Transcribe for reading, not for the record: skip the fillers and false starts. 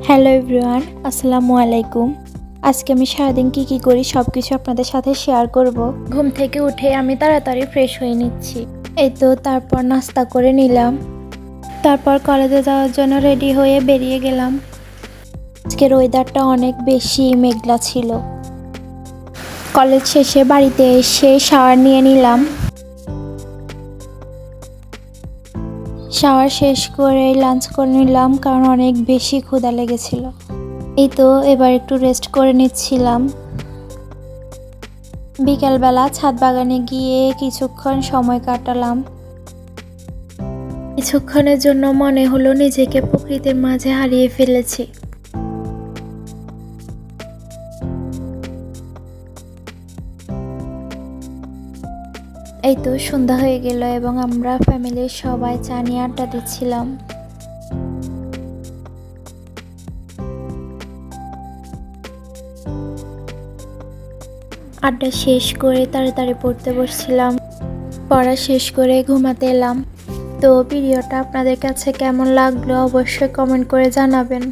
Hello everyone, আসসালামু আলাইকুম। আজকে আমি সারাদিন কি করি সব কিছু আপনাদের সাথে শেয়ার করব। ঘুম থেকে উঠে আমি তাড়াতাড়ি ফ্রেশ হয়ে নিচ্ছি। এই তো তারপর নাস্তা করে নিলাম, তারপর কলেজে যাওয়ার জন্য রেডি হয়ে বেরিয়ে গেলাম। আজকের ওয়েদারটা অনেক বেশি মেঘলা ছিল। কলেজ শেষে বাড়িতে এসে শাওয়ার নিয়ে নিলাম। শাওয়ার শেষ করে লাঞ্চ করে নিলাম, কারণ অনেক বেশি ক্ষুধা লেগেছিল। এই তো এবার একটু রেস্ট করে নিচ্ছিলাম। বিকালবেলা ছাদ বাগানে গিয়ে কিছুক্ষণ সময় কাটালাম। কিছুক্ষণের জন্য মনে হলো নিজেকে প্রকৃতির মাঝে হারিয়ে ফেলেছি। এই তো সন্ধ্যা হয়ে গেল এবং আমরা ফ্যামিলির সবাই চা নিয়ে আড্ডা দিচ্ছিলাম। আড্ডা শেষ করে তাড়াতাড়ি পড়তে বসছিলাম। পড়া শেষ করে ঘুমাতে এলাম। তো ভিডিওটা আপনাদের কাছে কেমন লাগলো অবশ্যই কমেন্ট করে জানাবেন।